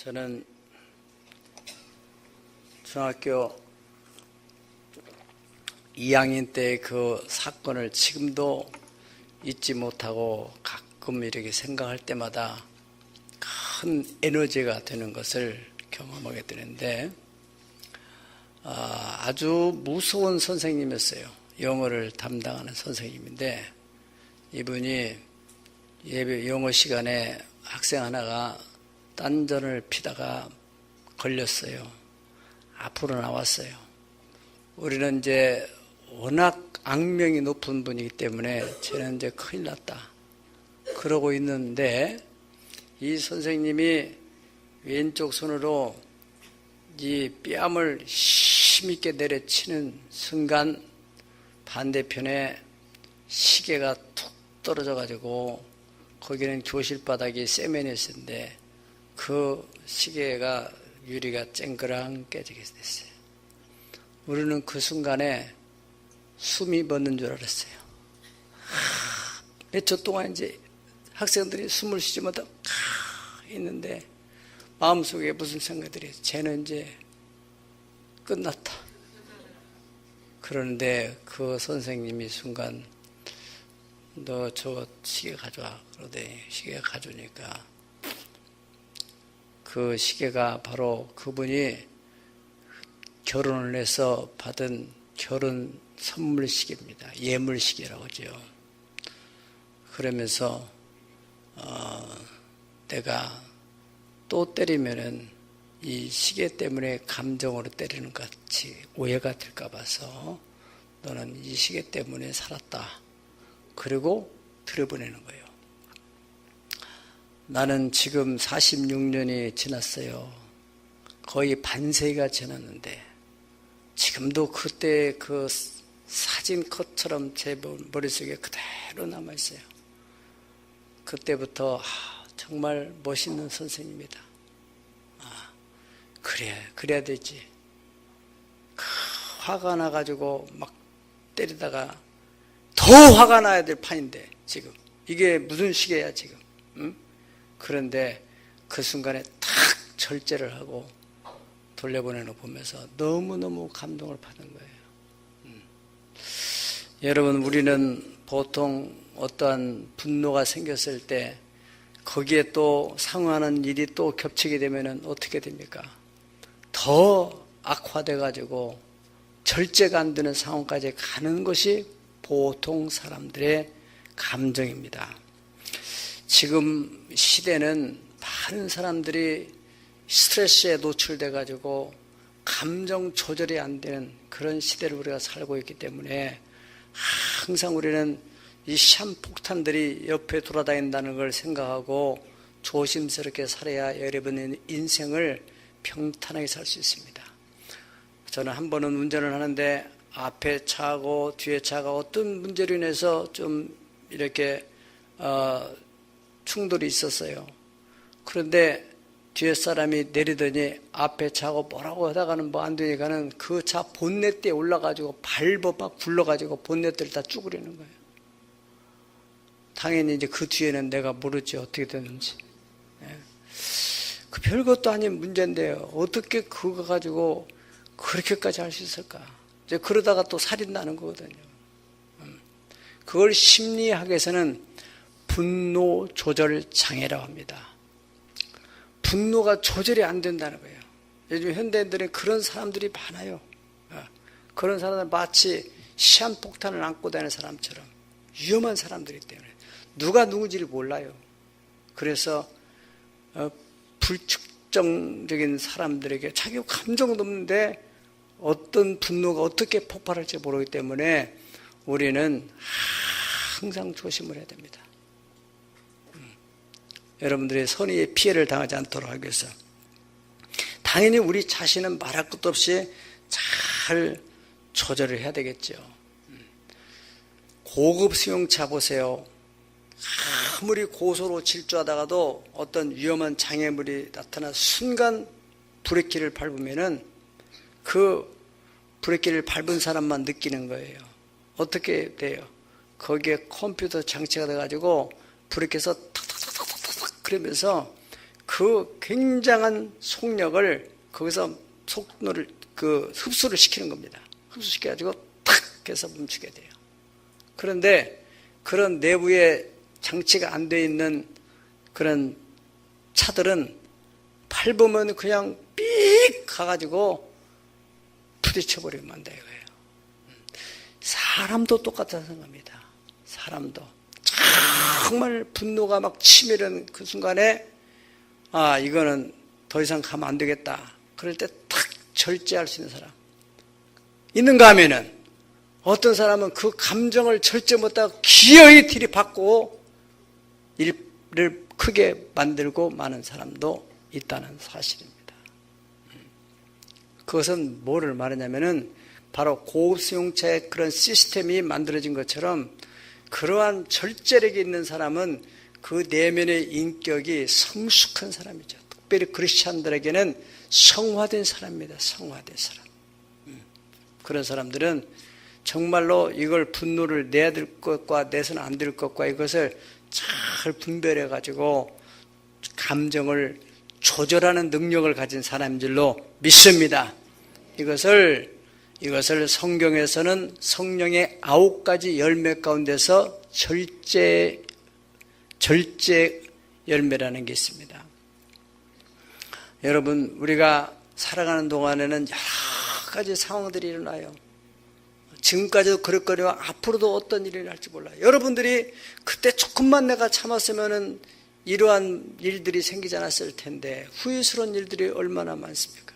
저는 중학교 2학년 때 그 사건을 지금도 잊지 못하고 가끔 이렇게 생각할 때마다 큰 에너지가 되는 것을 경험하게 되는데, 아주 무서운 선생님이었어요. 영어를 담당하는 선생님인데, 이분이 예배 영어 시간에 학생 하나가 딴전을 피다가 걸렸어요. 앞으로 나왔어요. 우리는 이제 워낙 악명이 높은 분이기 때문에 쟤는 이제 큰일 났다 그러고 있는데, 이 선생님이 왼쪽 손으로 이 뺨을 힘있게 내려치는 순간 반대편에 시계가 툭 떨어져 가지고, 거기는 교실 바닥이 세면이었는데 그 시계가 유리가 쨍그랑 깨지게 됐어요. 우리는 그 순간에 숨이 멎는 줄 알았어요. 몇 초 동안 이제 학생들이 숨을 쉬지 못하고 있는데, 마음속에 무슨 생각들이, 쟤는 이제 끝났다. 그런데 그 선생님이 순간, 너 저 시계 가져와. 그러더니 시계 가져오니까 그 시계가 바로 그분이 결혼을 해서 받은 결혼 선물 시계입니다. 예물 시계라고 하죠. 그러면서 내가 또 때리면은 이 시계 때문에 감정으로 때리는 것 같이 오해가 될까 봐서 너는 이 시계 때문에 살았다. 그리고 들여보내는 거예요. 나는 지금 46년이 지났어요. 거의 반세기가 지났는데 지금도 그때 그 사진 컷처럼 제 머릿속에 그대로 남아있어요. 그때부터 정말 멋있는 선생님이다. 그래야 되지. 화가 나가지고 막 때리다가 더 화가 나야 될 판인데, 지금 이게 무슨 시계야 지금. 응? 그런데 그 순간에 탁 절제를 하고 돌려보내는 거 보면서 너무너무 감동을 받은 거예요. 여러분, 우리는 보통 어떠한 분노가 생겼을 때 거기에 또 상응하는 일이 또 겹치게 되면 어떻게 됩니까? 더 악화돼 가지고 절제가 안 되는 상황까지 가는 것이 보통 사람들의 감정입니다. 지금 시대는 많은 사람들이 스트레스에 노출돼 가지고 감정 조절이 안 되는 그런 시대를 우리가 살고 있기 때문에 항상 우리는 이 시한폭탄들이 옆에 돌아다닌다는 걸 생각하고 조심스럽게 살아야 여러분의 인생을 평탄하게 살 수 있습니다. 저는 한 번은 운전을 하는데 앞에 차하고 뒤에 차가 어떤 문제로 인해서 좀 이렇게 충돌이 있었어요. 그런데 뒤에 사람이 내리더니 앞에 차하고 뭐라고 하다가는 뭐 안 되니까는 그 차 본넷대에 올라가지고 밟아 막 굴러가지고 본넷대를 다 쭈그리는 거예요. 당연히 이제 그 뒤에는 내가 모르지 어떻게 됐는지. 그 별것도 아닌 문제인데요. 어떻게 그거 가지고 그렇게까지 할 수 있을까? 이제 그러다가 또 살인 나는 거거든요. 그걸 심리학에서는 분노 조절 장애라고 합니다. 분노가 조절이 안 된다는 거예요. 요즘 현대인들은 그런 사람들이 많아요. 그런 사람들 마치 시한폭탄을 안고 다니는 사람처럼 위험한 사람들이기 때문에 누가 누군지를 몰라요. 그래서 불특정적인 사람들에게 자기 감정도 없는데 어떤 분노가 어떻게 폭발할지 모르기 때문에 우리는 항상 조심을 해야 됩니다. 여러분들의 선의의 피해를 당하지 않도록 하기 위해서 당연히 우리 자신은 말할 것도 없이 잘 조절을 해야 되겠죠. 고급 승용차 보세요. 아무리 고소로 질주하다가도 어떤 위험한 장애물이 나타나 순간 브레이크를 밟으면은 그 브레이크를 밟은 사람만 느끼는 거예요. 어떻게 돼요? 거기에 컴퓨터 장치가 돼가지고 브레이크에서 탁탁탁탁탁 그러면서 그 굉장한 속력을 거기서 속도를 흡수를 시키는 겁니다. 흡수시켜가지고 탁 해서 멈추게 돼요. 그런데 그런 내부에 장치가 안 돼 있는 그런 차들은 밟으면 그냥 삑 가가지고 부딪혀버리면 안 돼요. 사람도 똑같다는 생각합니다. 사람도 정말 분노가 막 치밀은 그 순간에 이거는 더 이상 가면 안 되겠다. 그럴 때 탁 절제할 수 있는 사람 있는가 하면은 어떤 사람은 그 감정을 절제 못하고 기어이 들이받고 일을 크게 만들고 마는 사람도 있다는 사실입니다. 그것은 뭐를 말하냐면은 바로 고급 수용차의 그런 시스템이 만들어진 것처럼 그러한 절제력이 있는 사람은 그 내면의 인격이 성숙한 사람이죠. 특별히 크리스찬들에게는 성화된 사람입니다. 성화된 사람. 그런 사람들은 정말로 이걸 분노를 내야 될 것과 내서는 안 될 것과 이것을 잘 분별해 가지고 감정을 조절하는 능력을 가진 사람인 줄로 믿습니다. 이것을 성경에서는 성령의 9가지 열매 가운데서 절제 열매라는 게 있습니다. 여러분, 우리가 살아가는 동안에는 여러 가지 상황들이 일어나요. 지금까지도 그랬거니와 앞으로도 어떤 일이 날지 몰라요. 여러분들이 그때 조금만 내가 참았으면은 이러한 일들이 생기지 않았을 텐데 후회스러운 일들이 얼마나 많습니까?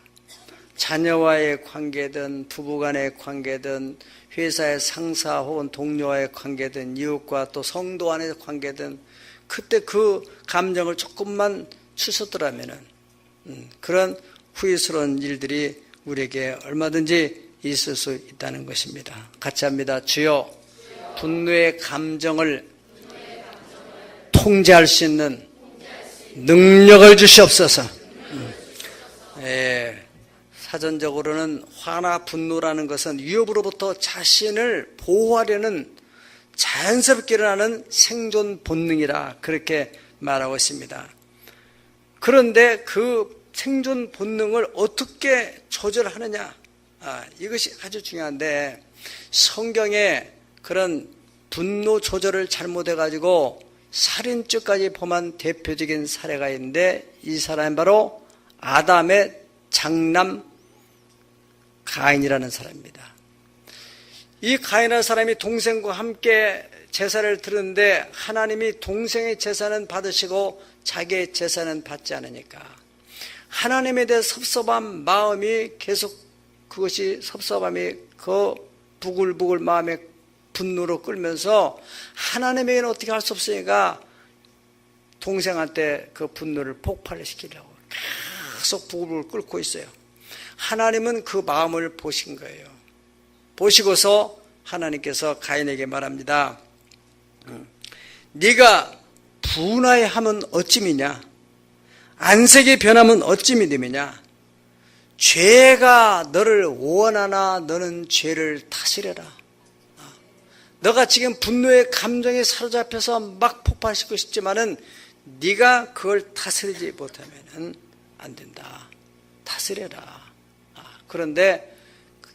자녀와의 관계든 부부간의 관계든 회사의 상사 혹은 동료와의 관계든 이웃과 또 성도 안의 관계든 그때 그 감정을 조금만 추스더라면은 그런 후회스러운 일들이 우리에게 얼마든지 있을 수 있다는 것입니다. 같이 합니다. 주여, 분노의 감정을 통제할 수 있는 능력을 주시옵소서. 사전적으로는 화나 분노라는 것은 위협으로부터 자신을 보호하려는 자연스럽게 일어나는 생존 본능이라 그렇게 말하고 있습니다. 그런데 그 생존 본능을 어떻게 조절하느냐, 이것이 아주 중요한데 성경에 그런 분노 조절을 잘못해가지고 살인죄까지 범한 대표적인 사례가 있는데 이 사람이 바로 아담의 장남 가인이라는 사람입니다. 이 가인이라는 사람이 동생과 함께 제사를 드렸는데 하나님이 동생의 제사는 받으시고 자기의 제사는 받지 않으니까 하나님에 대해 섭섭한 마음이 계속 그것이 섭섭함이 그 부글부글 마음에 분노로 끌면서 하나님에게는 어떻게 할 수 없으니까 동생한테 그 분노를 폭발시키려고 계속 부글부글 끓고 있어요. 하나님은 그 마음을 보신 거예요. 보시고서 하나님께서 가인에게 말합니다. 네가 분하여하면 어찌미냐? 안색이 변하면 어찌미 됨이냐? 죄가 너를 원하나 너는 죄를 다스려라. 너가 지금 분노의 감정에 사로잡혀서 막 폭발시키고 싶지만은 네가 그걸 다스리지 못하면 안 된다. 다스려라. 그런데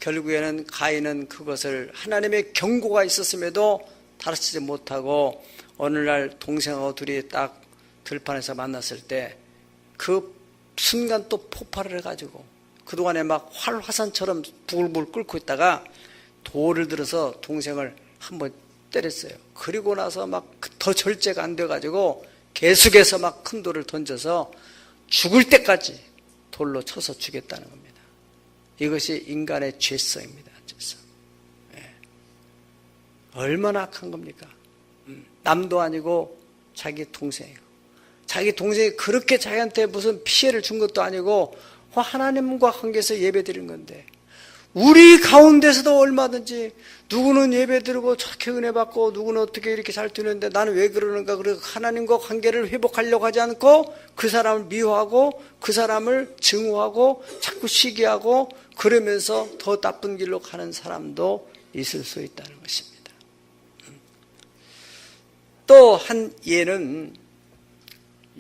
결국에는 가인은 그것을 하나님의 경고가 있었음에도 다스리지 못하고 어느 날 동생하고 둘이 딱 들판에서 만났을 때 그 순간 또 폭발을 해가지고 그동안에 막 활화산처럼 부글부글 끓고 있다가 돌을 들어서 동생을 한번 때렸어요. 그리고 나서 막 더 절제가 안 돼가지고 계속해서 막 큰 돌을 던져서 죽을 때까지 돌로 쳐서 죽였다는 겁니다. 이것이 인간의 죄성입니다. 죄성. 얼마나 악한 겁니까? 남도 아니고 자기 동생이고 자기 동생이 그렇게 자기한테 무슨 피해를 준 것도 아니고 하나님과 관계에서 예배드린 건데 우리 가운데서도 얼마든지 누구는 예배드리고 저렇게 은혜 받고 누구는 어떻게 이렇게 잘 되는데 나는 왜 그러는가. 그래서 하나님과 관계를 회복하려고 하지 않고 그 사람을 미워하고 그 사람을 증오하고 자꾸 시기하고 그러면서 더 나쁜 길로 가는 사람도 있을 수 있다는 것입니다. 또 한 예는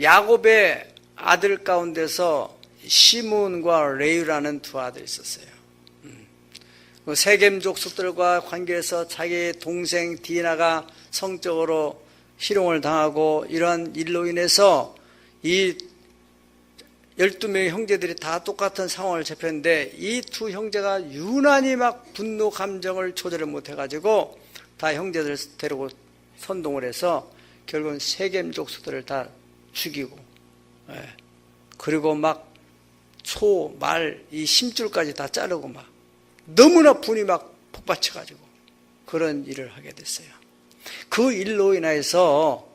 야곱의 아들 가운데서 시므온과 레위라는 두 아들이 있었어요. 세겜 족속들과 관계해서 자기 동생 디나가 성적으로 희롱을 당하고 이러한 일로 인해서 이 12명의 형제들이 다 똑같은 상황을 접했는데 이 두 형제가 유난히 막 분노 감정을 조절을 못해가지고 다 형제들 데리고 선동을 해서 결국은 세겜 족속들을 다 죽이고, 그리고 막 소, 말, 이 심줄까지 다 자르고 막 너무나 분이 막 폭받쳐가지고 그런 일을 하게 됐어요. 그 일로 인해서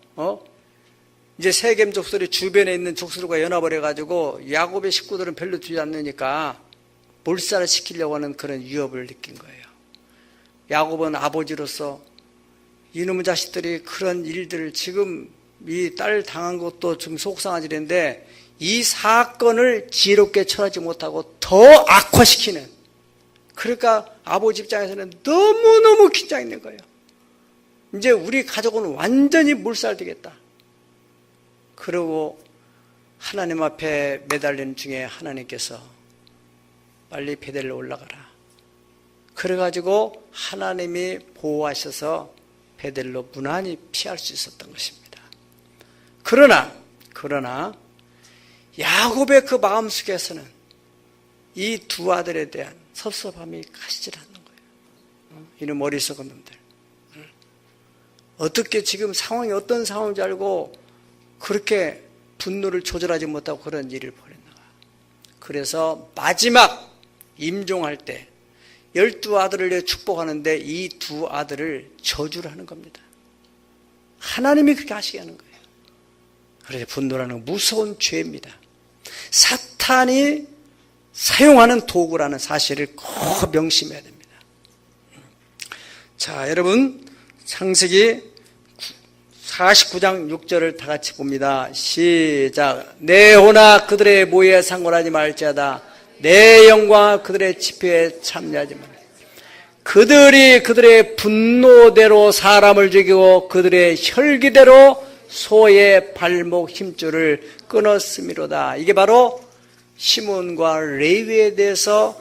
이제 세겜 족속들이 주변에 있는 족속들과 연합을 해가지고 야곱의 식구들은 별로 두지 않으니까 몰살을 시키려고 하는 그런 위협을 느낀 거예요. 야곱은 아버지로서 이놈의 자식들이 그런 일들을 지금 이 딸 당한 것도 좀 속상하지는데 이 사건을 지혜롭게 처리하지 못하고 더 악화시키는, 그러니까 아버지 입장에서는 너무너무 긴장이 있는 거예요. 이제 우리 가족은 완전히 몰살되겠다. 그러고 하나님 앞에 매달리는 중에 하나님께서 빨리 베델로 올라가라. 그래가지고 하나님이 보호하셔서 베델로 무난히 피할 수 있었던 것입니다. 그러나 야곱의 그 마음속에서는 이 두 아들에 대한 섭섭함이 가시질 않는 거예요. 이는 머리속은 놈들. 어떻게 지금 상황이 어떤 상황인지 알고 그렇게 분노를 조절하지 못하고 그런 일을 벌였는가. 그래서 마지막 임종할 때 12아들을 축복하는데 이 두 아들을 저주를 하는 겁니다. 하나님이 그렇게 하시게 하는 거예요. 그래서 분노라는 무서운 죄입니다. 사탄이 사용하는 도구라는 사실을 꼭 명심해야 됩니다. 자, 여러분, 창세기 49장 6절을 다 같이 봅니다. 시작. 내 호나 그들의 모에 상관하지 말지어다. 내 영광 그들의 집회에 참여하지 말라. 그들이 그들의 분노대로 사람을 죽이고 그들의 혈기대로 소의 발목 힘줄을 끊었음이로다. 이게 바로 시몬과 레위에 대해서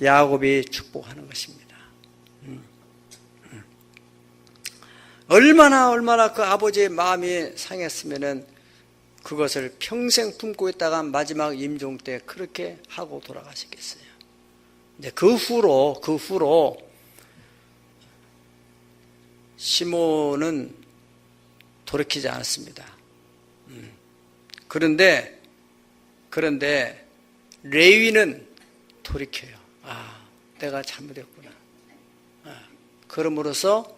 야곱이 축복하는 것입니다. 얼마나 그 아버지의 마음이 상했으면은 그것을 평생 품고 있다가 마지막 임종 때 그렇게 하고 돌아가셨겠어요. 근데 그 후로 시몬은 돌이키지 않았습니다. 그런데 레위는 돌이켜요. 아, 내가 잘못했구나. 그럼으로써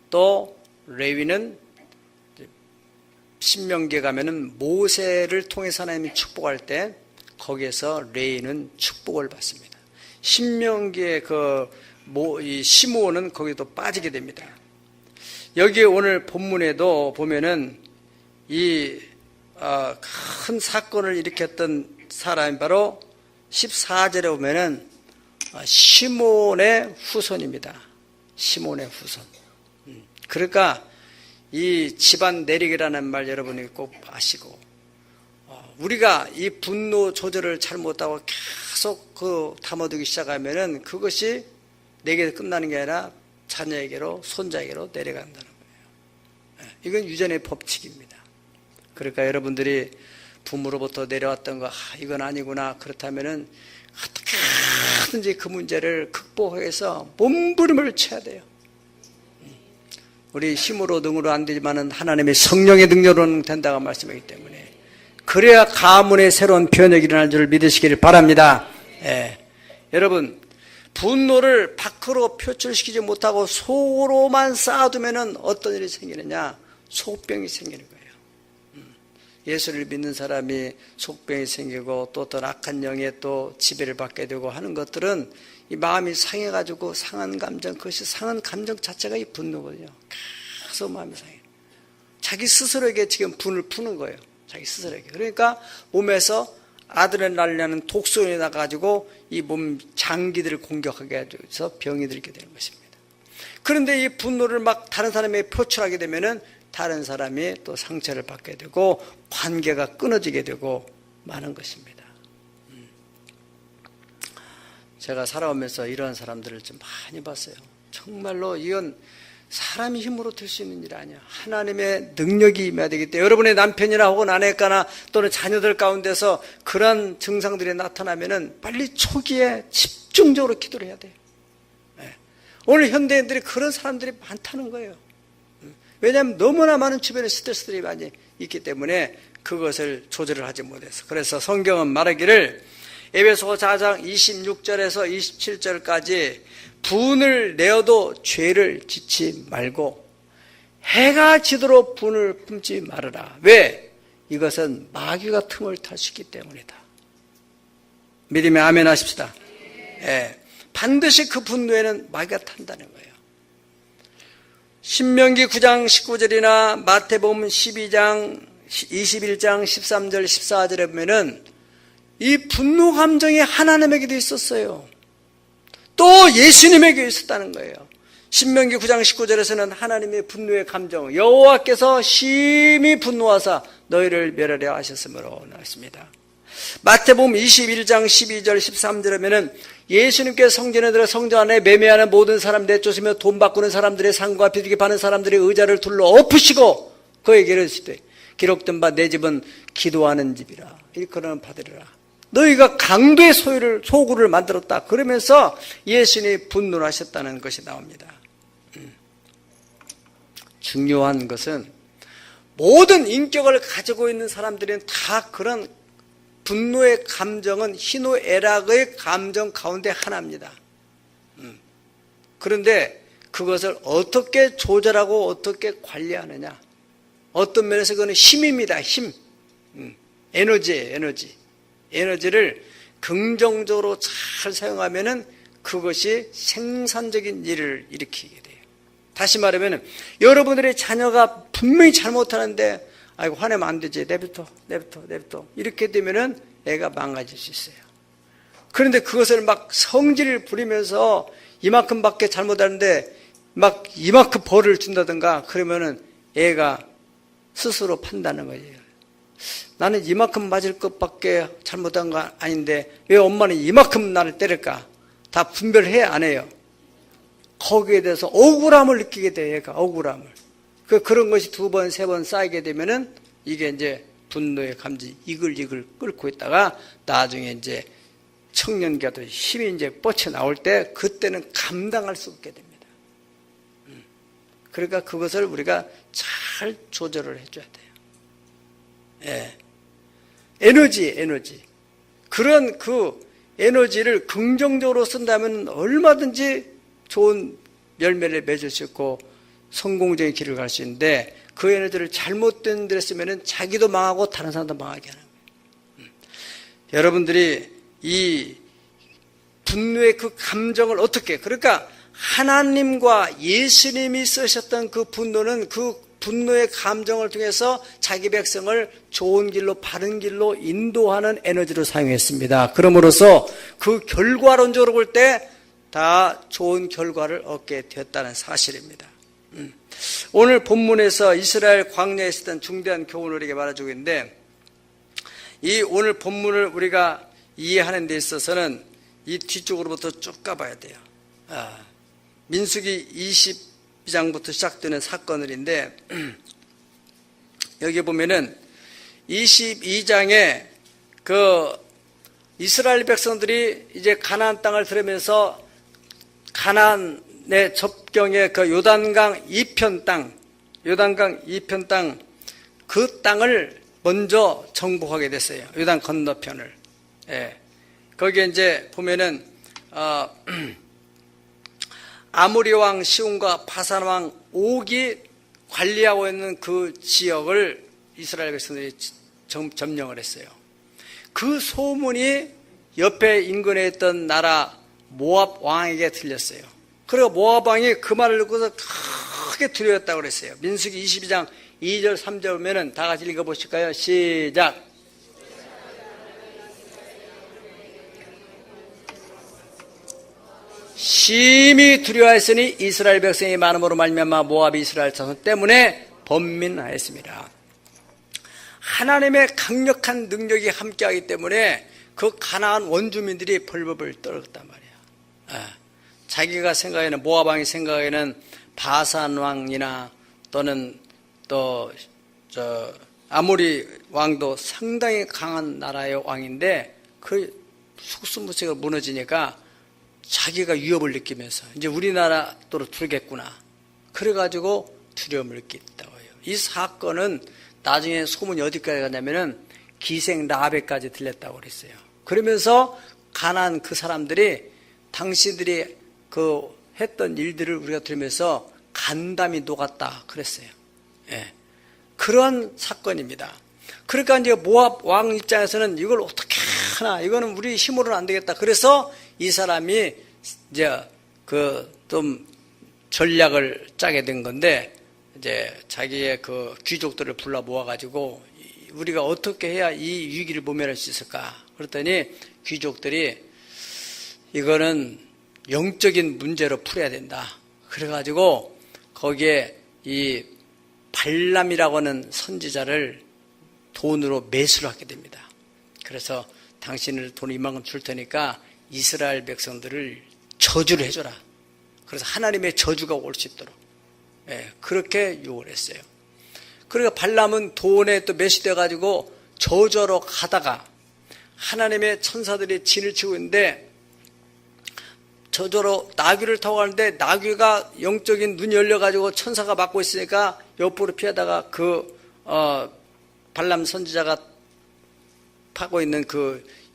또 레위는 신명기에 가면은 모세를 통해서 하나님이 축복할 때 거기에서 레위는 축복을 받습니다. 신명기의 이 시므온은 거기도 빠지게 됩니다. 여기 오늘 본문에도 보면은 이 큰 사건을 일으켰던 사람이 바로 14절에 보면은 시몬의 후손입니다. 시몬의 후손. 그러니까 이 집안 내리기라는 말 여러분이 꼭 아시고, 우리가 이 분노 조절을 잘못하고 계속 담아두기 시작하면은 그것이 내게 끝나는 게 아니라 자녀에게로, 손자에게로 내려간다는 거예요. 이건 유전의 법칙입니다. 그러니까 여러분들이 부모로부터 내려왔던 거, 이건 아니구나. 그렇다면은 어떻게든지 그 문제를 극복해서 몸부림을 쳐야 돼요. 우리 힘으로 능으로 안 되지만은 하나님의 성령의 능력으로는 된다고 말씀하기 때문에, 그래야 가문의 새로운 변혁이 일어날 줄 믿으시기를 바랍니다. 여러분, 분노를 밖으로 표출시키지 못하고 속으로만 쌓아두면은 어떤 일이 생기느냐? 속병이 생기는 거예요. 예수를 믿는 사람이 속병이 생기고 또 어떤 악한 영에 또 지배를 받게 되고 하는 것들은 이 마음이 상해가지고 상한 감정, 그것이 상한 감정 자체가 이 분노거든요. 계속 마음이 상해. 자기 스스로에게 지금 분을 푸는 거예요. 자기 스스로에게. 그러니까 몸에서 아드레날린이라는 독소이 나가지고 이 몸 장기들을 공격하게 해서 병이 들게 되는 것입니다. 그런데 이 분노를 막 다른 사람에게 표출하게 되면은 다른 사람이 또 상처를 받게 되고 관계가 끊어지게 되고 많은 것입니다. 제가 살아오면서 이러한 사람들을 좀 많이 봤어요. 정말로 이건 사람이 힘으로 될 수 있는 일이 아니야. 하나님의 능력이 임해야 되기 때문에 여러분의 남편이나 혹은 아내가나 또는 자녀들 가운데서 그런 증상들이 나타나면은 빨리 초기에 집중적으로 기도를 해야 돼요. 네. 오늘 현대인들이 그런 사람들이 많다는 거예요. 왜냐하면 너무나 많은 주변에 스트레스들이 많이 있기 때문에 그것을 조절을 하지 못해서. 그래서 성경은 말하기를 에베소 4장 26절에서 27절까지 분을 내어도 죄를 짓지 말고 해가 지도록 분을 품지 말아라. 왜? 이것은 마귀가 틈을 탈 수 있기 때문이다. 믿으면 아멘 하십시다. 예, 반드시 그 분노에는 마귀가 탄다는 거예요. 신명기 9장 19절이나 마태복음 12장 21장 13절 14절에 보면은 이 분노 감정이 하나님에게도 있었어요. 또 예수님에게 있었다는 거예요. 신명기 9장 19절에서는 하나님의 분노의 감정, 여호와께서 심히 분노하사 너희를 멸하려 하셨으므로 나왔습니다. 마태복음 21장 12절 13절에 보면은 예수님께서 성전에 들어 성전 안에 매매하는 모든 사람 내쫓으며 돈 바꾸는 사람들의 상과 비둘기 파는 사람들의 의자를 둘러 엎으시고 그에게 이르시되 기록된 바 내 집은 기도하는 집이라 일컬어는 받으리라. 너희가 강도의 소굴을 만들었다. 그러면서 예수님이 분노를 하셨다는 것이 나옵니다. 중요한 것은 모든 인격을 가지고 있는 사람들은 다 그런 분노의 감정은 희노애락의 감정 가운데 하나입니다. 그런데 그것을 어떻게 조절하고 어떻게 관리하느냐. 어떤 면에서 그거는 힘입니다. 힘. 에너지예요. 에너지를 긍정적으로 잘 사용하면은 그것이 생산적인 일을 일으키게 돼요. 다시 말하면 여러분들의 자녀가 분명히 잘못하는데 아이고 화내면 안 되지. 내부터 이렇게 되면은 애가 망가질 수 있어요. 그런데 그것을 막 성질을 부리면서 이만큼밖에 잘못하는데 막 이만큼 벌을 준다든가 그러면은 애가 스스로 판단하는 거예요. 나는 이만큼 맞을 것밖에 잘못한 거 아닌데 왜 엄마는 이만큼 나를 때릴까? 다 분별해 안 해요. 거기에 대해서 억울함을 느끼게 돼요. 얘가 억울함을. 그런 것이 두 번, 세 번 쌓이게 되면은 이게 이제 분노의 감지 이글이글 끓고 있다가 나중에 이제 청년기도 힘이 이제 뻗쳐 나올 때 그때는 감당할 수 없게 됩니다. 그러니까 그것을 우리가 잘 조절을 해줘야 돼요. 예. 에너지. 그런 그 에너지를 긍정적으로 쓴다면 얼마든지 좋은 열매를 맺을 수 있고 성공적인 길을 갈 수 있는데 그 에너지를 잘못된 데를 쓰면 자기도 망하고 다른 사람도 망하게 하는 거예요. 여러분들이 이 분노의 그 감정을 어떻게, 그러니까 하나님과 예수님이 쓰셨던 그 분노는 그 분노의 감정을 통해서 자기 백성을 좋은 길로 바른 길로 인도하는 에너지로 사용했습니다. 그러므로서 그 결과론적으로 볼 때 다 좋은 결과를 얻게 되었다는 사실입니다. 오늘 본문에서 이스라엘 광야에 있었던 중대한 교훈을 우리에게 말해주고 있는데 이 오늘 본문을 우리가 이해하는 데 있어서는 이 뒤쪽으로부터 쭉 가봐야 돼요. 민수기 22장부터 시작되는 사건들인데 여기 보면은 22장에 그 이스라엘 백성들이 이제 가나안 땅을 들으면서 가나안의 접경의 그 요단강 이편 땅 그 땅을 먼저 정복하게 됐어요. 요단 건너편을. 예. 거기에 이제 보면은 아모리 왕 시온과 바산 왕 옥이 관리하고 있는 그 지역을 이스라엘 백성들이 점령을 했어요. 그 소문이 옆에 인근에 있던 나라 모압 왕에게 들렸어요. 그리고 모압 왕이 그 말을 듣고서 크게 두려웠다고 그랬어요. 민수기 22장 2절 3절 보면은 다 같이 읽어보실까요? 시작. 심히 두려워했으니 이스라엘 백성이 많음으로 말미암아 모압이 이스라엘 자손 때문에 번민하였습니다. 하나님의 강력한 능력이 함께하기 때문에 그 가나안 원주민들이 벌벌벌 떨었단 말이야. 자기가 생각에는, 모압 왕이 생각에는 바산 왕이나 또는 또 아모리 왕도 상당히 강한 나라의 왕인데 그 속수무책으로 무너지니까 자기가 위협을 느끼면서 이제 우리나라 또로 들겠구나. 그래가지고 두려움을 느꼈다고 해요. 이 사건은 나중에 소문이 어디까지 가냐면은 기생 라합에까지 들렸다고 그랬어요. 그러면서 가난 그 사람들이 당신들이 그 했던 일들을 우리가 들으면서 간담이 녹았다 그랬어요. 예. 그런 사건입니다. 그러니까 이제 모압 왕 입장에서는 이걸 어떻게 하나, 이거는 우리 힘으로는 안 되겠다. 그래서 이 사람이 이제 그 좀 전략을 짜게 된 건데, 이제 자기의 그 귀족들을 불러 모아가지고 우리가 어떻게 해야 이 위기를 모면할 수 있을까? 그랬더니 귀족들이 이거는 영적인 문제로 풀어야 된다. 그래가지고 거기에 이 발람이라고 하는 선지자를 돈으로 매수를 하게 됩니다. 그래서 당신을 돈 이만큼 줄 테니까 이스라엘 백성들을 저주를 해줘라. 그래서 하나님의 저주가 올 수 있도록, 그렇게 요구를 했어요. 그러니까 발람은 돈에 또 매수돼 가지고 저주하러 가다가 하나님의 천사들이 진을 치고 있는데 저절로 나귀를 타고 가는데 나귀가 영적인 눈이 열려가지고 천사가 막고 있으니까 옆으로 피하다가 발람 선지자가 타고 있는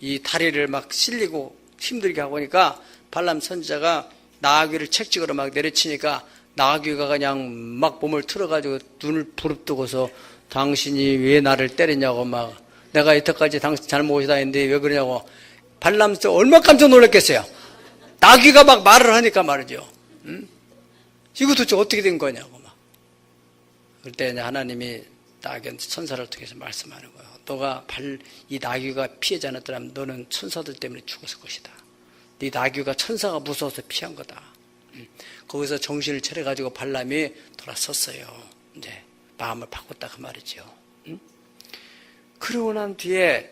이 다리를 막 실리고 힘들게 하고 하니까 발람 선지자가 나귀를 채찍으로 막 내려치니까 나귀가 그냥 막 몸을 틀어가지고 눈을 부릅뜨고서 당신이 왜 나를 때리냐고 막 내가 이때까지 당신 잘못이다 했는데 왜 그러냐고 발람 선지자 얼마나 깜짝 놀랐겠어요. 나귀가 막 말을 하니까 말이죠. 이거 도대체 어떻게 된 거냐고 막. 그때 하나님이 나귀한테 천사를 통해서 말씀하는 거예요. 너가 이 나귀가 피하지 않았더라면 너는 천사들 때문에 죽었을 것이다. 네 나귀가 천사가 무서워서 피한 거다. 거기서 정신을 차려가지고 발람이 돌아섰어요. 이제 마음을 바꿨다 그 말이죠. 그러고 난 뒤에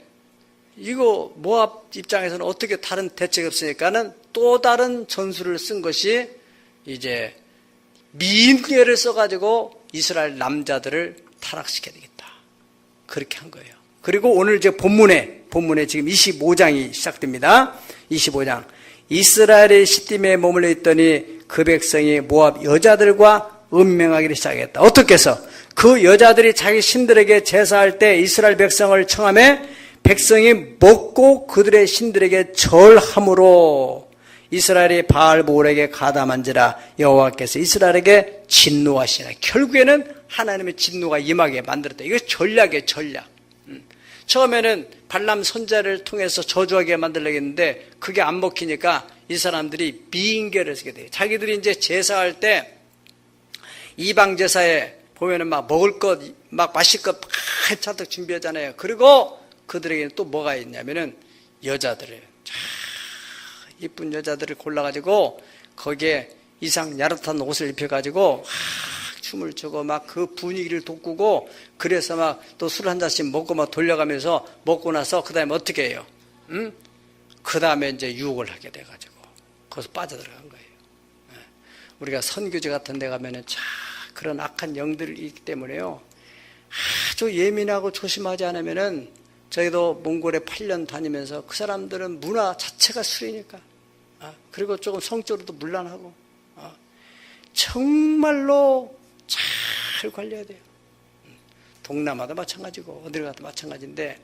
이거 모압 입장에서는 어떻게 다른 대책이 없으니까는 또 다른 전술을 쓴 것이 이제 미인계를 써가지고 이스라엘 남자들을 타락시켜야 되겠다. 그렇게 한 거예요. 그리고 오늘 이제 본문에 지금 25장이 시작됩니다. 25장. 이스라엘의 시딤에 머물러 있더니 그 백성이 모압 여자들과 음행하기를 시작했다. 어떻게 해서? 그 여자들이 자기 신들에게 제사할 때 이스라엘 백성을 청하며 백성이 먹고 그들의 신들에게 절함으로 이스라엘이 바알볼에게 가담한지라 여호와께서 이스라엘에게 진노하시나. 결국에는 하나님의 진노가 임하게 만들었다. 이거 전략이에요, 전략. 처음에는 발람 선자를 통해서 저주하게 만들려고 했는데 그게 안 먹히니까 이 사람들이 미인계를 쓰게 돼요. 자기들이 이제 제사할 때 이방 제사에 보면은 막 먹을 것, 막 마실 것 차득 준비하잖아요. 그리고 그들에게는 또 뭐가 있냐면은 여자들을, 이쁜 여자들을 골라가지고 거기에 이상 야릇한 옷을 입혀가지고 춤을 추고 막 그 분위기를 돋구고 그래서 막 또 술 한 잔씩 먹고 막 돌려가면서 먹고 나서 그 다음에 어떻게 해요? 그 다음에 이제 유혹을 하게 돼가지고 거기서 빠져들어간 거예요. 우리가 선교지 같은 데 가면은 그런 악한 영들이 있기 때문에요. 아주 예민하고 조심하지 않으면은 저희도 몽골에 8년 다니면서 그 사람들은 문화 자체가 술이니까 그리고 조금 성적으로도 문란하고 정말로 잘 관리해야 돼요. 동남아도 마찬가지고 어딜 가도 마찬가지인데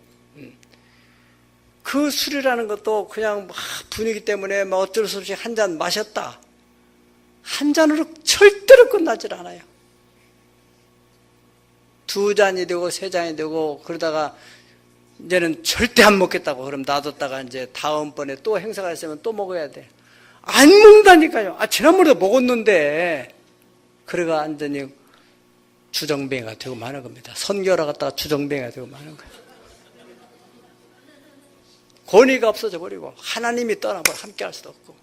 그 술이라는 것도 그냥 분위기 때문에 어쩔 수 없이 한 잔 마셨다. 한 잔으로 절대로 끝나질 않아요. 2잔이 되고 3잔이 되고 그러다가 이제는 절대 안 먹겠다고 그럼 놔뒀다가 이제 다음번에 또 행사가 있으면 또 먹어야 돼. 안 먹는다니까요. 지난번에도 먹었는데. 그래가 완전히 주정뱅이가 되고 마는 겁니다. 선교하러 갔다가 주정뱅이가 되고 마는 거예요. 권위가 없어져 버리고 하나님이 떠나버려 함께 할 수도 없고.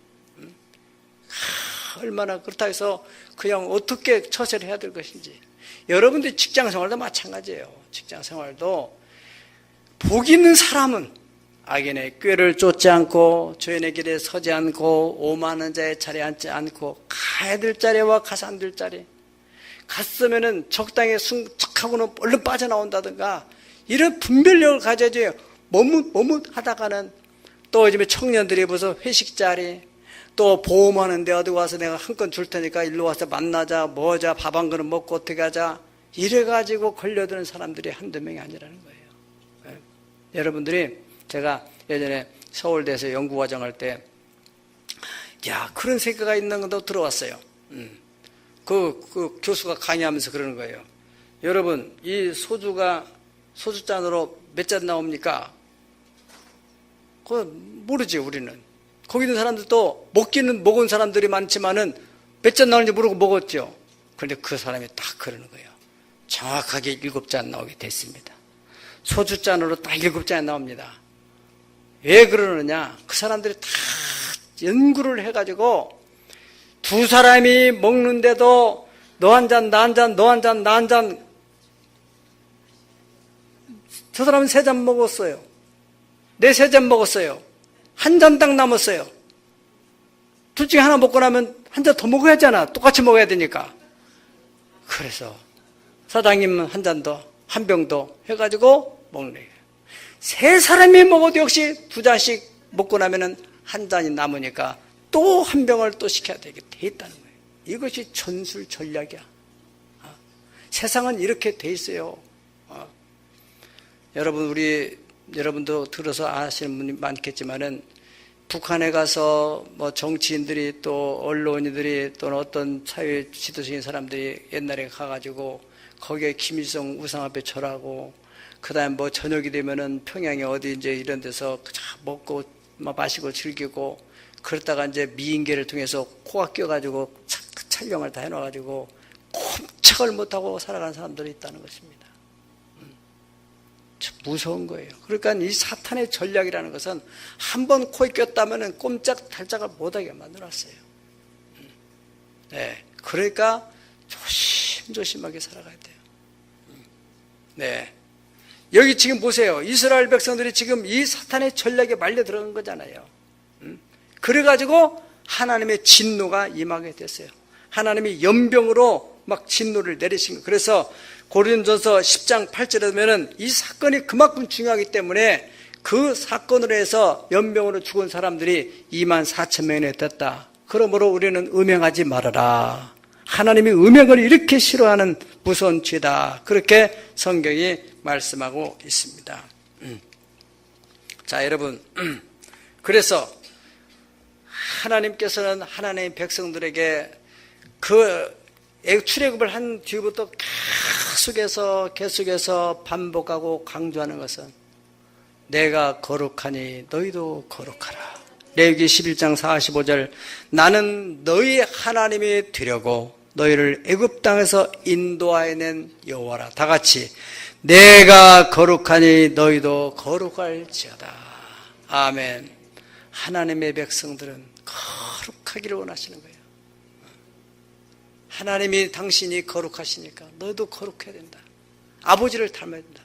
얼마나 그렇다 해서 그냥 어떻게 처세를 해야 될 것인지. 여러분들 직장 생활도 마찬가지예요. 직장 생활도 복 있는 사람은 악인의 꾀를 쫓지 않고 죄인의 길에 서지 않고 오만한 자의 자리에 앉지 않고 가야 될 자리와 가서 안 될 자리, 갔으면은 적당히 승척하고는 얼른 빠져나온다든가 이런 분별력을 가져야지. 머뭇하다가는 또 요즘에 청년들이 벌써 회식 자리, 또 보험하는데 어디 와서 내가 한 건 줄 테니까 일로 와서 만나자, 뭐자, 밥 한 그릇 먹고 어떻게 하자, 이래가지고 걸려드는 사람들이 한두 명이 아니라는 거예요. 네. 여러분들이, 제가 예전에 서울대에서 연구과정 할 때, 야, 그런 세계가 있는 것도 들어왔어요. 그 교수가 강의하면서 그러는 거예요. 여러분, 이 소주잔으로 몇 잔 나옵니까? 그거 모르지, 우리는. 거기 있는 사람들도 먹기는 먹은 사람들이 많지만은 몇 잔 나오는지 모르고 먹었죠. 그런데 그 사람이 딱 그러는 거예요. 정확하게 7잔 나오게 됐습니다. 소주잔으로 딱 7잔 나옵니다. 왜 그러느냐? 그 사람들이 다 연구를 해가지고 두 사람이 먹는데도 너 한 잔, 나 한 잔, 너 한 잔, 나 한 잔, 저 사람은 3잔 먹었어요. 내 3잔 먹었어요. 한 잔 딱 남았어요. 둘 중에 하나 먹고 나면 한 잔 더 먹어야 하잖아. 똑같이 먹어야 되니까. 그래서 사장님은 한 잔 더, 한 병 더 해가지고 먹는 거예요. 3사람이 먹어도 역시 2잔씩 먹고 나면은 한 잔이 남으니까 또 한 병을 또 시켜야 되게 돼 있다는 거예요. 이것이 전술 전략이야. 세상은 이렇게 돼 있어요. 여러분도 들어서 아시는 분이 많겠지만은 북한에 가서 뭐 정치인들이 또 언론인들이 또는 어떤 사회 지도적인 사람들이 옛날에 가가지고 거기에 김일성 우상 앞에 절하고, 그 다음에 뭐 저녁이 되면은 평양에 어디 이제 이런 데서 먹고 마시고 즐기고, 그러다가 이제 미인계를 통해서 코가 껴가지고 촬영을 다 해놔가지고 꼼짝을 못하고 살아가는 사람들이 있다는 것입니다. 참 무서운 거예요. 그러니까 이 사탄의 전략이라는 것은 한번 코에 꼈다면 꼼짝달짝을 못하게 만들었어요. 네, 그러니까 조심조심하게 살아가야 돼요. 네, 여기 지금 보세요. 이스라엘 백성들이 지금 이 사탄의 전략에 말려 들어간 거잖아요. 그래가지고 하나님의 진노가 임하게 됐어요. 하나님이 연병으로 막 진노를 내리신 거예요. 그래서 고린도전서 10장 8절에 보면은 이 사건이 그만큼 중요하기 때문에 그 사건으로 해서 연병으로 죽은 사람들이 24,000명이 됐다. 그러므로 우리는 음행하지 말아라. 하나님이 음행을 이렇게 싫어하는 무서운 죄다. 그렇게 성경이 말씀하고 있습니다. 자, 여러분, 그래서 하나님께서는 하나님의 백성들에게 그 출애굽을 한 뒤부터 계속해서 반복하고 강조하는 것은 내가 거룩하니 너희도 거룩하라. 레위기 11장 45절, 나는 너희 하나님이 되려고 너희를 애굽 땅에서 인도하여 낸 여호와라. 다 같이 내가 거룩하니 너희도 거룩할지어다. 아멘. 하나님의 백성들은 거룩하기를 원하시는 거예요. 하나님이 당신이 거룩하시니까 너도 거룩해야 된다. 아버지를 닮아야 된다.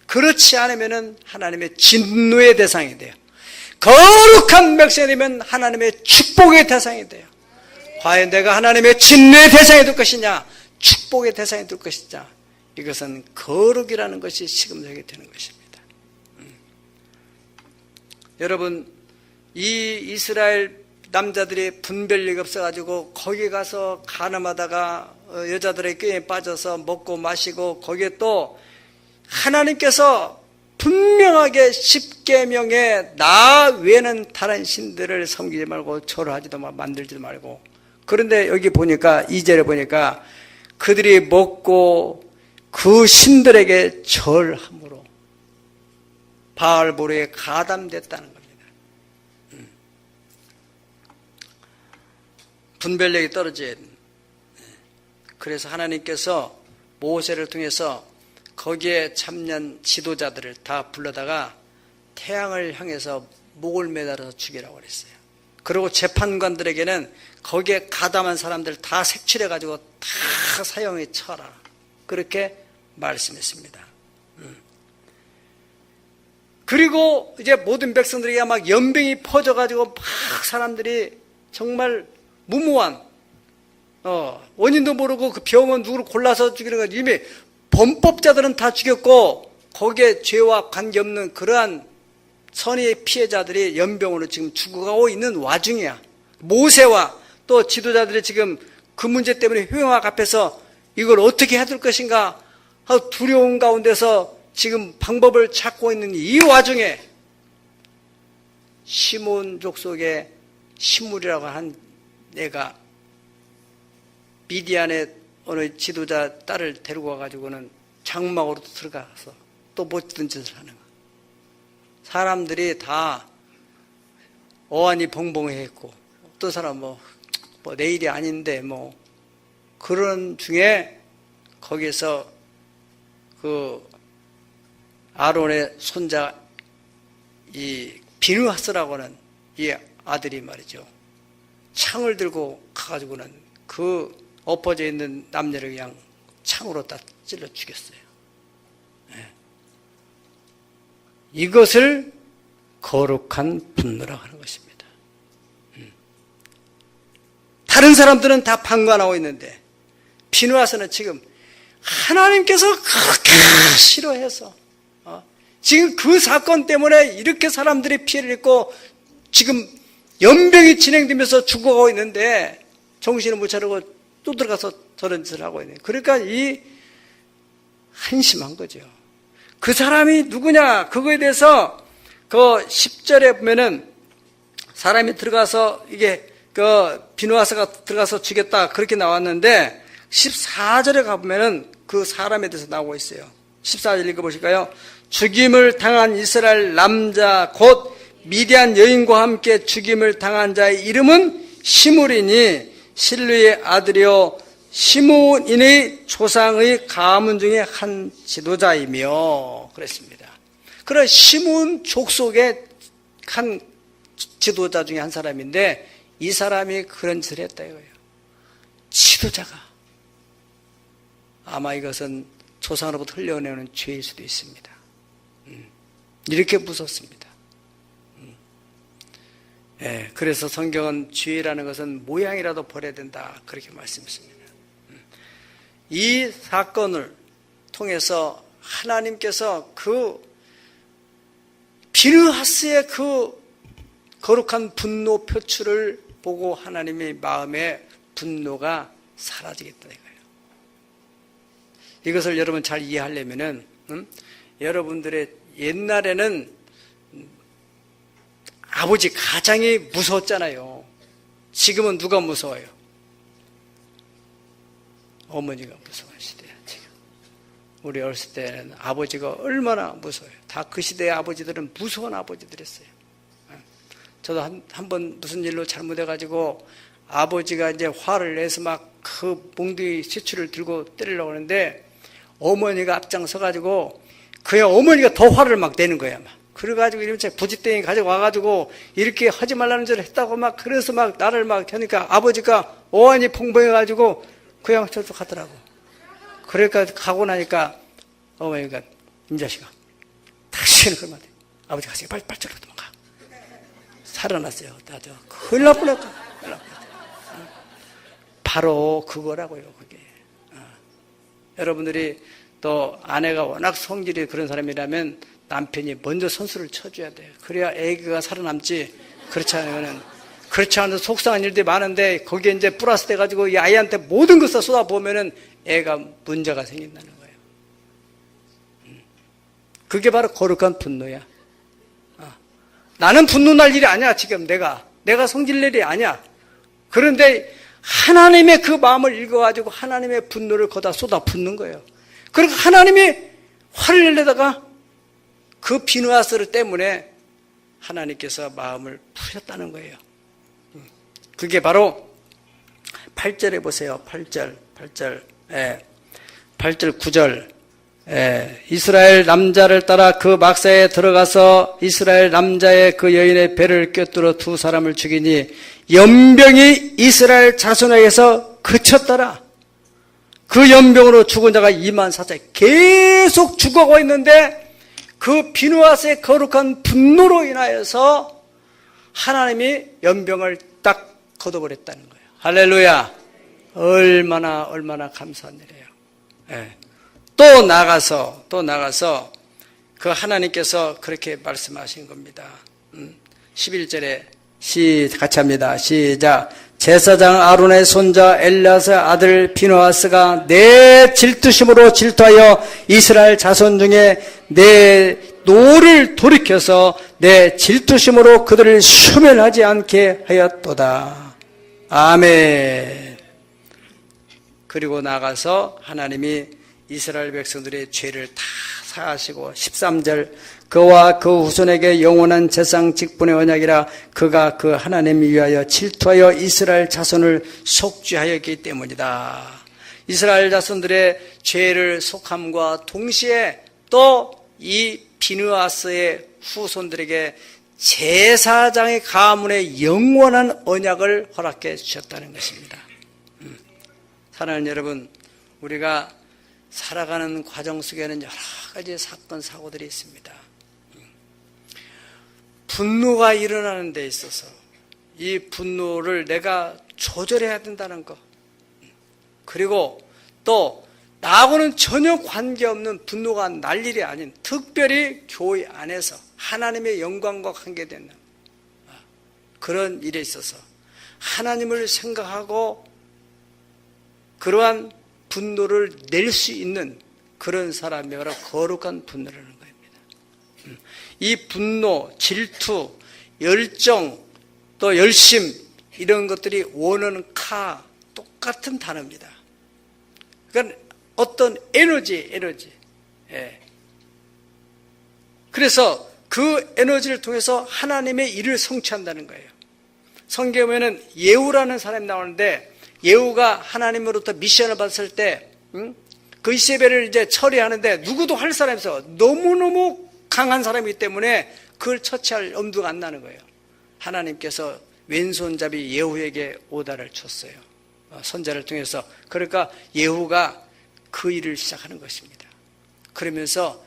그렇지 않으면 하나님의 진노의 대상이 돼요. 거룩한 백성이 되면 하나님의 축복의 대상이 돼요. 과연 내가 하나님의 진노의 대상이 될 것이냐, 축복의 대상이 될 것이냐, 이것은 거룩이라는 것이 시금석이 되는 것입니다. 여러분, 이 이스라엘 남자들이 분별력이 없어가지고 거기 가서 가늠하다가 여자들의 꾀에 빠져서 먹고 마시고, 거기에 또 하나님께서 분명하게 십계명에 나 외에는 다른 신들을 섬기지 말고 절하지도 말고 만들지도 말고. 그런데 여기 보니까 2절에 보니까 그들이 먹고 그 신들에게 절함으로 바알보르에 가담됐다는 겁니다. 분별력이 떨어진. 그래서 하나님께서 모세를 통해서 거기에 참여한 지도자들을 다 불러다가 태양을 향해서 목을 매달아서 죽이라고 그랬어요. 그리고 재판관들에게는 거기에 가담한 사람들 다 색칠해가지고 다 사형에 처하라. 그렇게 말씀했습니다. 그리고 이제 모든 백성들에게 막 연병이 퍼져가지고 막 사람들이 정말 무모한, 원인도 모르고 그 병원 누구를 골라서 죽이는 건 이미 범법자들은 다 죽였고 거기에 죄와 관계없는 그러한 선의의 피해자들이 연병으로 지금 죽어가고 있는 와중이야. 모세와 또 지도자들이 지금 그 문제 때문에 회막 앞에서 이걸 어떻게 해야 될 것인가 하고 두려운 가운데서 지금 방법을 찾고 있는 이 와중에 시몬족 속에 시물이라고 한 애가 미디안의 어느 지도자 딸을 데리고 와가지고는 장막으로 들어가서 또 못된 짓을 하는 거야. 사람들이 다 어안이 벙벙했고 어떤 사람 뭐 내일이 아닌데 뭐 그런 중에 거기서 그 아론의 손자 이 비느하스라고 하는 이 아들이 말이죠. 창을 들고 가가지고는 그 엎어져 있는 남녀를 그냥 창으로 다 찔러 죽였어요. 네. 이것을 거룩한 분노라고 하는 것입니다. 다른 사람들은 다 방관하고 있는데 비느하스는 지금 하나님께서 그렇게 싫어해서 지금 그 사건 때문에 이렇게 사람들이 피해를 입고 지금 연병이 진행되면서 죽어가고 있는데 정신을 못 차리고 또 들어가서 저런 짓을 하고 있는. 그러니까 이 한심한 거죠. 그 사람이 누구냐? 그거에 대해서 그 10절에 보면은 사람이 들어가서 이게 그 비느하스가 들어가서 죽였다 그렇게 나왔는데 14절에 가보면은 그 사람에 대해서 나오고 있어요. 14절 읽어보실까요? 죽임을 당한 이스라엘 남자 곧 미디안 여인과 함께 죽임을 당한 자의 이름은 시므리니 실루의 아들이요 시므인의 조상의 가문 중에 한 지도자이며 그랬습니다. 그런 시므 족속의 한 지도자 중에 한 사람인데 이 사람이 그런 짓을 했다 이거예요. 지도자가 아마 이것은 조상으로부터 흘려내오는 죄일 수도 있습니다. 이렇게 무섭습니다. 예, 그래서 성경은 죄라는 것은 모양이라도 버려야 된다 그렇게 말씀했습니다. 이 사건을 통해서 하나님께서 그 비느하스의 그 거룩한 분노 표출을 보고 하나님의 마음에 분노가 사라지겠다 이거예요. 이것을 여러분 잘 이해하려면은 여러분들의 옛날에는 아버지 가장이 무서웠잖아요. 지금은 누가 무서워요? 어머니가 무서운 시대야 지금. 우리 어렸을 때는 아버지가 얼마나 무서워요. 다 그 시대의 아버지들은 무서운 아버지들이었어요. 저도 한 번 무슨 일로 잘못해가지고 아버지가 이제 화를 내서 막 그 몽둥이 시추를 들고 때리려고 하는데 어머니가 앞장서가지고 그냥 어머니가 더 화를 막 내는 거야 막. 그래가지고 이러면 부지땡이 가져와가지고 이렇게 하지 말라는 짓을 했다고 막 그래서 막 나를 막 하니까 아버지가 어안이 펑펑해가지고 그냥 저쪽 가더라고. 그러니까 가고 나니까 어머니가 임자식아 당신은 그러면 안 돼. 아버지 가서 빨리 저로 도망가. 살아났어요. 나도 큰일 날 뻔했다. 바로 그거라고요 그게. 여러분들이 또 아내가 워낙 성질이 그런 사람이라면 남편이 먼저 선수를 쳐줘야 돼요. 그래야 애기가 살아남지. 그렇지 않으면 속상한 일들이 많은데 거기에 이제 플러스 돼가지고 이 아이한테 모든 것을 쏟아보면은 애가 문제가 생긴다는 거예요. 그게 바로 거룩한 분노야. 나는 분노날 일이 아니야 지금 내가 성질 낼 일이 아니야. 그런데 하나님의 그 마음을 읽어가지고 하나님의 분노를 거다 쏟아 붓는 거예요. 그러니까 하나님이 화를 내다가 그 비느하스 때문에 하나님께서 마음을 푸셨다는 거예요. 그게 바로 8절에 보세요. 8절 9절 이스라엘 남자를 따라 그 막사에 들어가서 이스라엘 남자의 그 여인의 배를 꿰뚫어 두 사람을 죽이니 연병이 이스라엘 자손에게서 그쳤더라. 그 연병으로 죽은 자가 24,000 계속 죽어가고 있는데 그 비누아스의 거룩한 분노로 인하여서 하나님이 연병을 딱 걷어버렸다는 거예요. 할렐루야. 얼마나 감사한 일이에요. 예. 또 나가서 그 하나님께서 그렇게 말씀하신 겁니다. 11절에 같이 합니다. 시작. 제사장 아론의 손자 엘리아스의 아들 비누아스가 내 질투심으로 질투하여 이스라엘 자손 중에 내 노를 돌이켜서 내 질투심으로 그들을 수멸하지 않게 하였도다. 아멘. 그리고 나가서 하나님이 이스라엘 백성들의 죄를 다 사하시고 13절 그와 그 후손에게 영원한 재상 직분의 언약이라 그가 그 하나님을 위하여 질투하여 이스라엘 자손을 속죄하였기 때문이다. 이스라엘 자손들의 죄를 속함과 동시에 또 이 비느하스의 후손들에게 제사장의 가문의 영원한 언약을 허락해 주셨다는 것입니다. 사랑하는 여러분, 우리가 살아가는 과정 속에는 여러 가지 사건 사고들이 있습니다. 분노가 일어나는 데 있어서 이 분노를 내가 조절해야 된다는 것, 그리고 또 나하고는 전혀 관계없는 분노가 날 일이 아닌 특별히 교회 안에서 하나님의 영광과 관계되는 그런 일에 있어서 하나님을 생각하고 그러한 분노를 낼 수 있는 그런 사람이 바로 거룩한 분노라는 겁니다. 이 분노, 질투, 열정, 또 열심 이런 것들이 원어는 똑같은 단어입니다. 그러니까 어떤 에너지. 예. 그래서 그 에너지를 통해서 하나님의 일을 성취한다는 거예요. 성경에 보면 예후라는 사람이 나오는데 예후가 하나님으로부터 미션을 받았을 때 그 이세벨을 이제 처리하는데 누구도 할 사람이 없어. 너무너무 강한 사람이기 때문에 그걸 처치할 엄두가 안 나는 거예요. 하나님께서 왼손잡이 예후에게 오다를 줬어요. 선자를 통해서. 그러니까 예후가 그 일을 시작하는 것입니다. 그러면서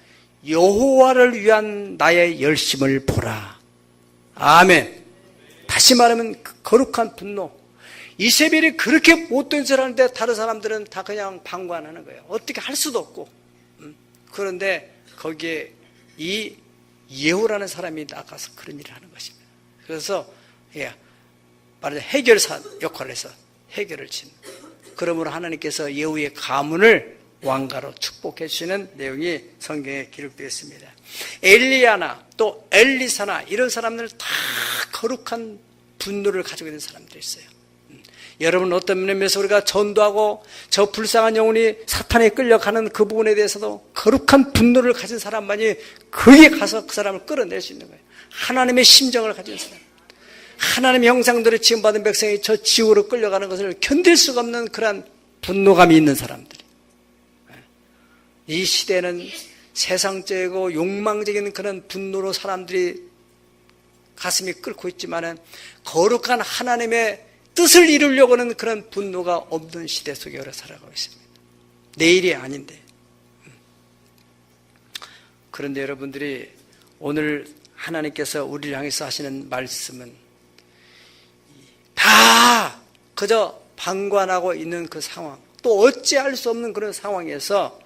여호와를 위한 나의 열심을 보라. 아멘. 다시 말하면 거룩한 분노. 이세벨이 그렇게 못된 짓을 하는데 다른 사람들은 다 그냥 방관하는 거예요. 어떻게 할 수도 없고. 그런데 거기에 이 예후라는 사람이 나가서 그런 일을 하는 것입니다. 그래서 말하자면 해결사 역할을 해서 해결을 친. 그러므로 하나님께서 예후의 가문을 왕가로 축복해 주시는 내용이 성경에 기록되어 있습니다. 엘리야나 또 엘리사나 이런 사람들은 다 거룩한 분노를 가지고 있는 사람들이 있어요. 여러분 어떤 면에서 우리가 전도하고 저 불쌍한 영혼이 사탄에 끌려가는 그 부분에 대해서도 거룩한 분노를 가진 사람만이 거기에 가서 그 사람을 끌어낼 수 있는 거예요. 하나님의 심정을 가진 사람, 하나님의 형상대로 지음받은 백성이 저 지옥으로 끌려가는 것을 견딜 수가 없는 그러한 분노감이 있는 사람들이. 이 시대는 세상적이고 욕망적인 그런 분노로 사람들이 가슴이 끓고 있지만은 거룩한 하나님의 뜻을 이루려고 하는 그런 분노가 없는 시대 속에 우리가 살아가고 있습니다. 내일이 아닌데. 그런데 여러분들이 오늘 하나님께서 우리를 향해서 하시는 말씀은 다 그저 방관하고 있는 그 상황, 또 어찌할 수 없는 그런 상황에서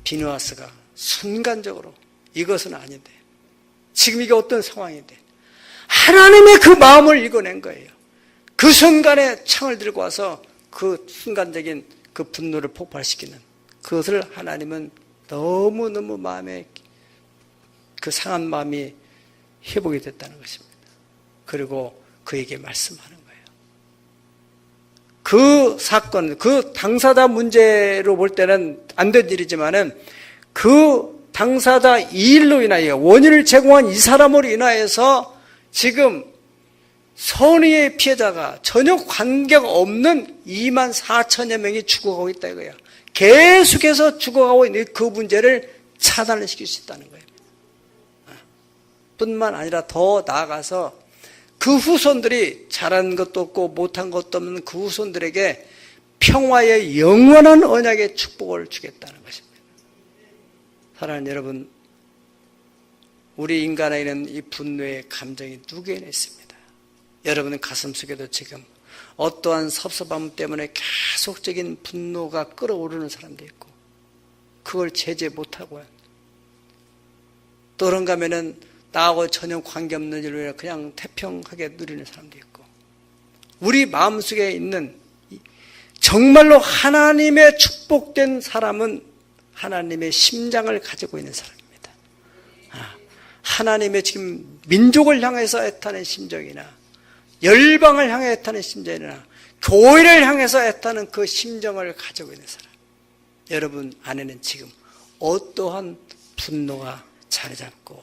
비느하스가 순간적으로 이것은 아닌데, 지금 이게 어떤 상황인데 하나님의 그 마음을 읽어낸 거예요. 그 순간에 창을 들고 와서 그 순간적인 그 분노를 폭발시키는 그것을 하나님은 너무너무 마음에 그 상한 마음이 회복이 됐다는 것입니다. 그리고 그에게 말씀하는 거예요. 그 사건, 그 당사자 문제로 볼 때는 안 된 일이지만은 그 당사자 이 일로 인하여 원인을 제공한 이 사람으로 인하여서 지금 선의의 피해자가 전혀 관계가 없는 2만 4천여 명이 죽어가고 있다 이거예요. 계속해서 죽어가고 있는 그 문제를 차단을 시킬 수 있다는 거예요. 뿐만 아니라 더 나아가서 그 후손들이 잘한 것도 없고 못한 것도 없는 그 후손들에게 평화의 영원한 언약의 축복을 주겠다는 것입니다. 사랑하는 여러분, 우리 인간 안에는 이 분노의 감정이 누구에나 있습니다. 여러분 가슴속에도 지금 어떠한 섭섭함 때문에 계속적인 분노가 끓어오르는 사람도 있고 그걸 제재 못하고 또 그런가 하면은 나하고 전혀 관계없는 일로 그냥 태평하게 누리는 사람도 있고 우리 마음속에 있는 정말로 하나님의 축복된 사람은 하나님의 심장을 가지고 있는 사람입니다. 하나님의 지금 민족을 향해서 애타는 심정이나 열방을 향해 애타는 심정이나 교회를 향해서 애타는 그 심정을 가지고 있는 사람, 여러분 안에는 지금 어떠한 분노가 자리 잡고